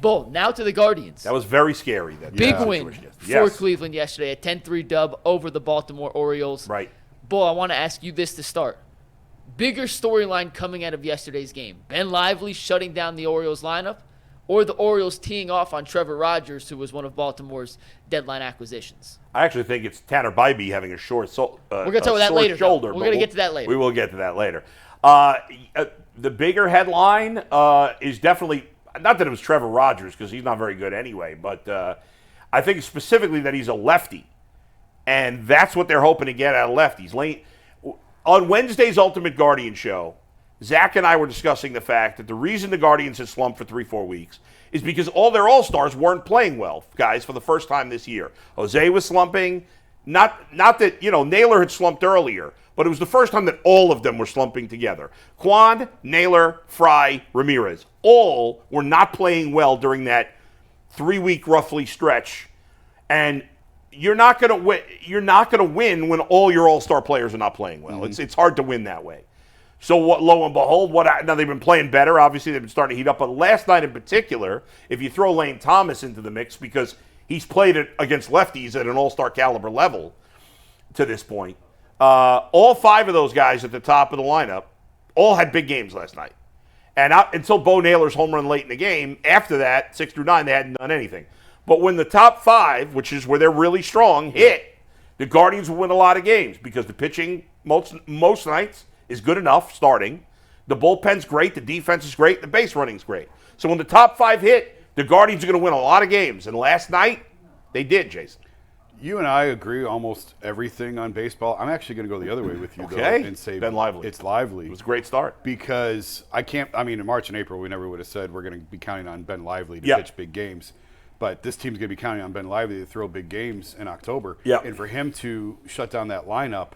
Bull, now to the Guardians. That was very scary. Big win for Cleveland yesterday, a 10-3 dub over the Baltimore Orioles. Right. Bull, I want to ask you this to start. Bigger storyline coming out of yesterday's game, Ben Lively shutting down the Orioles lineup, or the Orioles teeing off on Trevor Rogers, who was one of Baltimore's deadline acquisitions? I actually think it's Tanner Bibbee having a short shoulder. We're going to talk about that later. We're going to get to that later. We will get to that later. The bigger headline is definitely, not that it was Trevor Rogers, because he's not very good anyway, but I think specifically that he's a lefty. And that's what they're hoping to get out of lefties. On Wednesday's Ultimate Guardian show, Zach and I were discussing the fact that the reason the Guardians had slumped for 3-4 weeks is because all their all-stars weren't playing well, guys, for the first time this year. Jose was slumping. Not that, Naylor had slumped earlier, but it was the first time that all of them were slumping together. Kwan, Naylor, Fry, Ramirez, all were not playing well during that 3-week roughly stretch. And you're not going to win. You're not going to win when all your all-star players are not playing well. Mm-hmm. It's hard to win that way. So lo and behold, now they've been playing better. Obviously, they've been starting to heat up. But last night in particular, if you throw Lane Thomas into the mix, because he's played it against lefties at an all-star caliber level to this point, all 5 of those guys at the top of the lineup all had big games last night. And until Bo Naylor's home run late in the game, after that, 6 through 9, they hadn't done anything. But when the top 5, which is where they're really strong, hit, the Guardians will win a lot of games because the pitching most nights is good enough starting. The bullpen's great, the defense is great, the base running's great. So when the top 5 hit, the Guardians are going to win a lot of games. And last night, they did, Jason. You and I agree almost everything on baseball. I'm actually going to go the other way with you, though, and say Ben Lively. It's Lively. It was a great start. Because in March and April, we never would have said we're going to be counting on Ben Lively to pitch big games. But this team's going to be counting on Ben Lively to throw big games in October. Yep. And for him to shut down that lineup,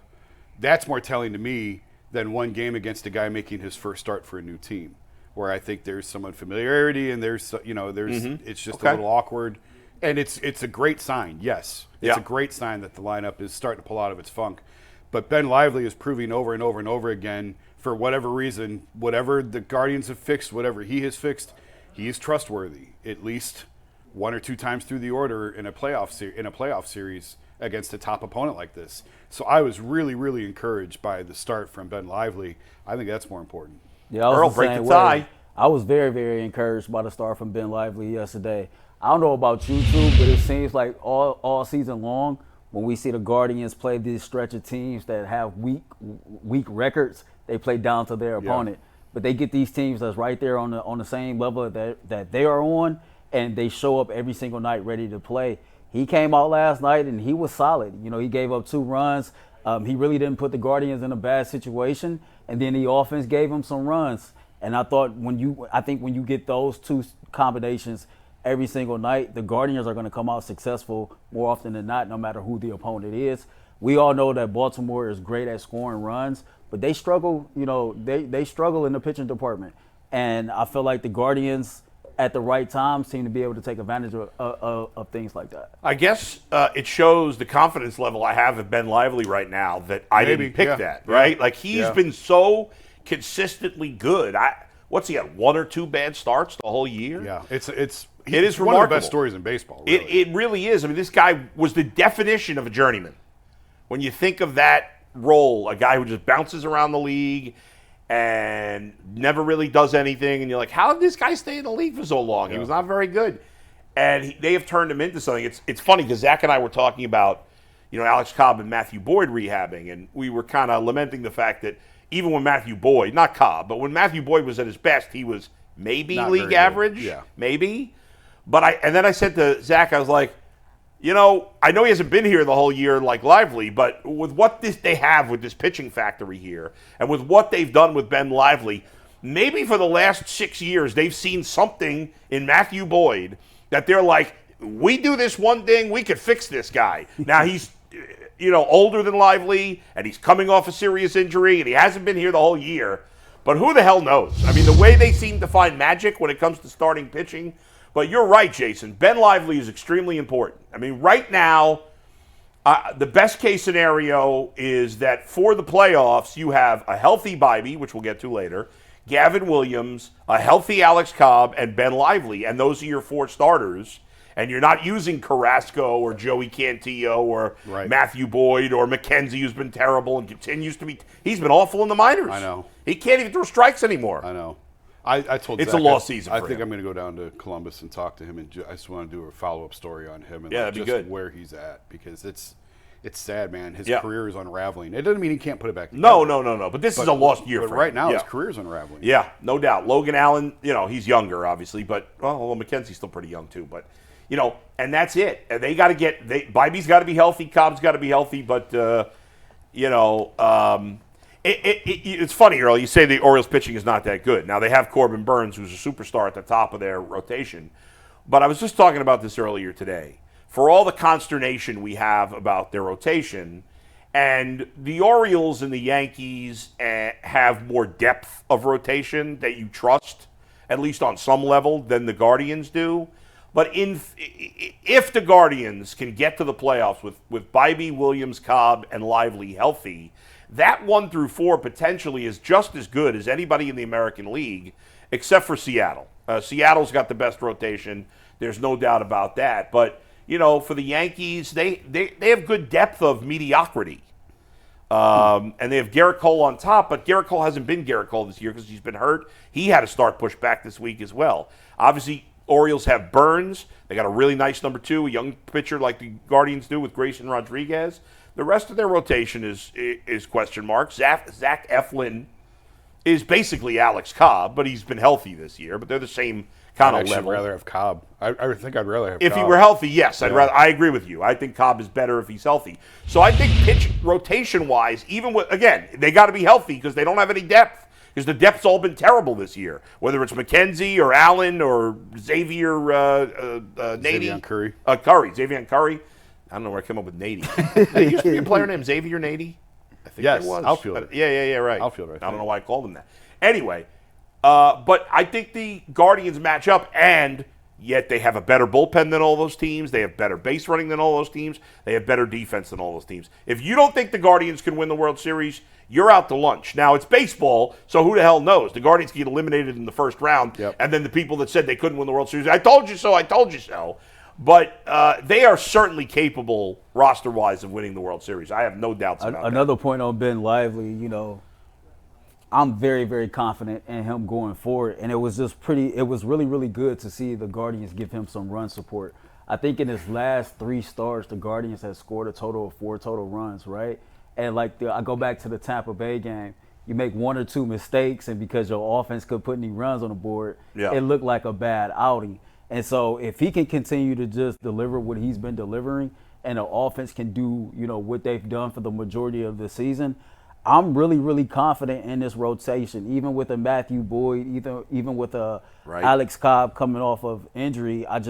that's more telling to me than one game against a guy making his first start for a new team, where I think there's some unfamiliarity and there's it's just a little awkward. And it's a great sign, yes. It's a great sign that the lineup is starting to pull out of its funk. But Ben Lively is proving over and over and over again, for whatever reason, whatever the Guardians have fixed, whatever he has fixed, he is trustworthy, at least 1 or 2 times through the order in a playoff series against a top opponent like this. So I was really, really encouraged by the start from Ben Lively. I think that's more important. Yeah, Earl, break the tie. I was very, very encouraged by the start from Ben Lively yesterday. I don't know about you two, but it seems like all season long, when we see the Guardians play this stretch of teams that have weak records, they play down to their opponent. But they get these teams that's right there on the same level that they are on, and they show up every single night ready to play. He came out last night and he was solid. He gave up 2 runs. He really didn't put the Guardians in a bad situation, and then the offense gave him some runs. And I thought when you get those 2 combinations every single night, the Guardians are going to come out successful more often than not, no matter who the opponent is. We all know that Baltimore is great at scoring runs, but they struggle. They struggle in the pitching department, and I feel like the Guardians at the right time seem to be able to take advantage of things like that. I guess it shows the confidence level I have of Ben Lively right now that I didn't pick that, right? Yeah. Like, he's been so consistently good. What's he had, 1 or 2 bad starts the whole year? Yeah, it is remarkable. One of the best stories in baseball. Really. It really is. I mean, this guy was the definition of a journeyman. When you think of that role, a guy who just bounces around the league and never really does anything, and you're like, how did this guy stay in the league for so long? He was not very good. And they have turned him into something. It's funny because Zach and I were talking about, Alex Cobb and Matthew Boyd rehabbing, and we were kind of lamenting the fact that even when Matthew Boyd, not Cobb, but when Matthew Boyd was at his best, he was maybe not league average, maybe. But then I said to Zach, I was like, I know he hasn't been here the whole year like Lively, but with what they have with this pitching factory here, and with what they've done with Ben Lively, maybe for the last 6 years they've seen something in Matthew Boyd that they're like, we do this one thing, we could fix this guy. Now he's older than Lively, and he's coming off a serious injury, and he hasn't been here the whole year. But who the hell knows? I mean, the way they seem to find magic when it comes to starting pitching. But you're right, Jason. Ben Lively is extremely important. I mean, right now, the best case scenario is that for the playoffs, you have a healthy Bibbee, which we'll get to later, Gavin Williams, a healthy Alex Cobb, and Ben Lively, and those are your 4 starters. And you're not using Carrasco or Joey Cantillo or Matthew Boyd or McKenzie, who's been terrible and continues to be. He's been awful in the minors. I know. He can't even throw strikes anymore. I know. I told it's Zach, a lost season. I think I'm going to go down to Columbus and talk to him, and I just want to do a follow-up story on him and that'd be good. Where he's at, because it's sad, man. His career is unraveling. It doesn't mean he can't put it back together. No. But this is a lost year for him. Right now, his career's unraveling. Yeah, no doubt. Logan Allen, he's younger, obviously, but McKenzie's still pretty young too. But and that's it. They got to Bibee's got to be healthy. Cobb's got to be healthy. But it's funny, Earl. You say the Orioles pitching is not that good. Now they have Corbin Burns, who's a superstar at the top of their rotation. But I was just talking about this earlier today. For all the consternation we have about their rotation, and the Orioles and the Yankees have more depth of rotation that you trust, at least on some level, than the Guardians do. But if the Guardians can get to the playoffs with Bibee, Williams, Cobb, and Lively healthy, that 1 through 4 potentially is just as good as anybody in the American League, except for Seattle. Seattle's got the best rotation. There's no doubt about that. But, for the Yankees, they have good depth of mediocrity. And they have Garrett Cole on top, but Garrett Cole hasn't been Garrett Cole this year because he's been hurt. He had a start pushed back this week as well. Obviously, Orioles have Burns. They got a really nice number 2, a young pitcher like the Guardians do with Grayson Rodriguez. The rest of their rotation is question marks. Zach Eflin is basically Alex Cobb, but he's been healthy this year. But they're the same kind of level. I'd rather have Cobb. I think I'd rather have If Cobb. he were healthy, yes. I agree with you. I think Cobb is better if he's healthy. So I think pitch rotation-wise, even with, again, they got to be healthy because they don't have any depth. Because the depth's all been terrible this year. Whether it's McKenzie or Allen or Xavier Nady. Curry. Xavier Curry. I don't know where I came up with Nady. There used to be a player named Xavier Nady. I think there was. Outfielder. Yeah, right. Outfielder. I don't know why I called him that. Anyway, but I think the Guardians match up, and yet they have a better bullpen than all those teams. They have better base running than all those teams. They have better defense than all those teams. If you don't think the Guardians can win the World Series, you're out to lunch. Now, it's baseball, so who the hell knows? The Guardians get eliminated in the first round, and then the people that said they couldn't win the World Series, I told you so, I told you so. But they are certainly capable, roster-wise, of winning the World Series. I have no doubts about that. Another point on Ben Lively, I'm very, very confident in him going forward. And it was really, really good to see the Guardians give him some run support. I think in his last 3 starts, the Guardians had scored a total of 4 total runs, right? And I go back to the Tampa Bay game. You make 1 or 2 mistakes, and because your offense couldn't put any runs on the board, it looked like a bad outing. And so if he can continue to just deliver what he's been delivering, and the offense can do, what they've done for the majority of the season, I'm really, really confident in this rotation. Even with a Matthew Boyd, even with a Alex Cobb coming off of injury, I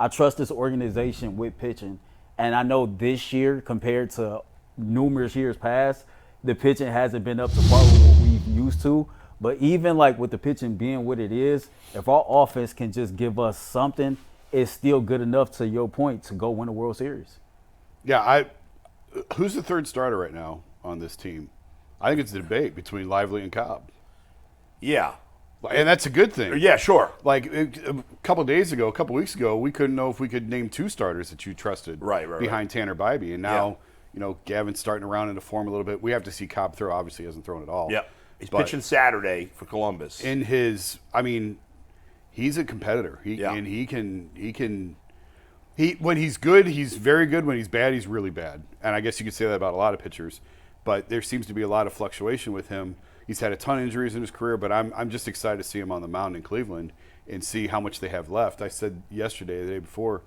trust this organization with pitching. And I know this year, compared to numerous years past, the pitching hasn't been up to par with what we've used to. But even with the pitching being what it is, if our offense can just give us something, it's still good enough, to your point, to go win a World Series. Yeah, who's the third starter right now on this team? I think it's a debate between Lively and Cobb. Yeah. And that's a good thing. Yeah, sure. A couple weeks ago, we couldn't know if we could name 2 starters that you trusted behind Tanner Bibbee. And now, Gavin's starting to round into form a little bit. We have to see Cobb throw. Obviously, he hasn't thrown at all. Yep. He's pitching Saturday for Columbus. He's a competitor. And when he's good, he's very good. When he's bad, he's really bad. And I guess you could say that about a lot of pitchers. But there seems to be a lot of fluctuation with him. He's had a ton of injuries in his career, but I'm just excited to see him on the mound in Cleveland and see how much they have left. I said yesterday, the day before,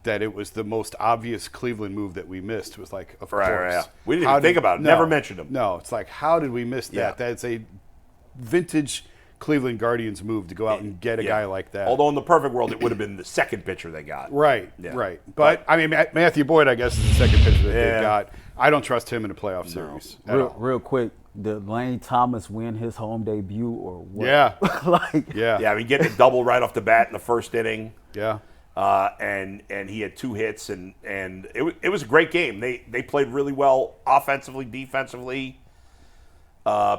that it was the most obvious Cleveland move that we missed. It was like, of course. Yeah. We didn't even think about it. Never mentioned him. No, it's like, how did we miss that? Yeah. That's a vintage Cleveland Guardians move to go out and get a guy like that. Although in the perfect world, it would have been the second pitcher they got. Right. But, Matthew Boyd, I guess, is the second pitcher that they got. I don't trust him in a playoff series. Real quick, did Lane Thomas win his home debut or what? Yeah. Getting a double right off the bat in the first inning. Yeah. And he had 2 hits, and it was a great game. They played really well offensively, defensively.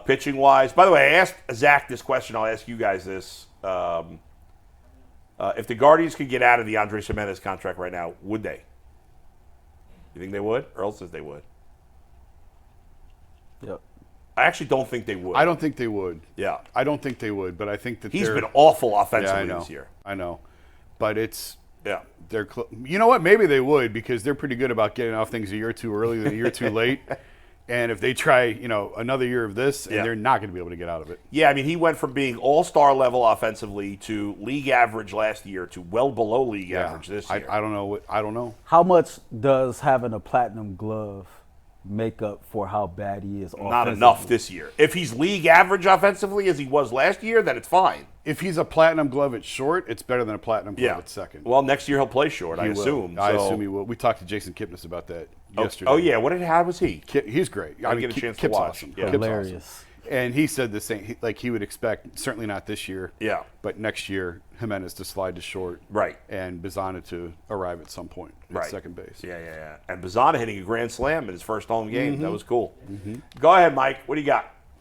Pitching wise, by the way, I asked Zach this question. I'll ask you guys this: if the Guardians could get out of the Andres Gimenez contract right now, would they? You think they would? Earl says they would. Yep. I actually don't think they would. I don't think they would. Yeah. I don't think they would, but I think that he's been awful offensively yeah, this year. I know. But it's yeah. They're you know what? Maybe they would because they're pretty good about getting off things a year too early than a year too late. And if they try, another year of this, and they're not going to be able to get out of it. Yeah, I mean, he went from being all-star level offensively to league average last year to well below league average this year. I don't know. I don't know. How much does having a platinum glove make up for how bad he is offensively? Not enough this year. If he's league average offensively as he was last year, then it's fine. If he's a platinum glove at short, it's better than a platinum glove at second. Well, next year he'll play short, I assume. I assume he will. We talked to Jason Kipnis about that yesterday. Oh, yeah. How was he? He's great. I didn't get a chance to watch. Awesome. Yeah. Hilarious. Awesome. And he said the same. He would expect, certainly not this year. Yeah. But next year, Jimenez to slide to short. Right. And Bazzana to arrive at some point at second base. Yeah. And Bazzana hitting a grand slam in his first home game. That was cool. Go ahead, Mike. What do you got?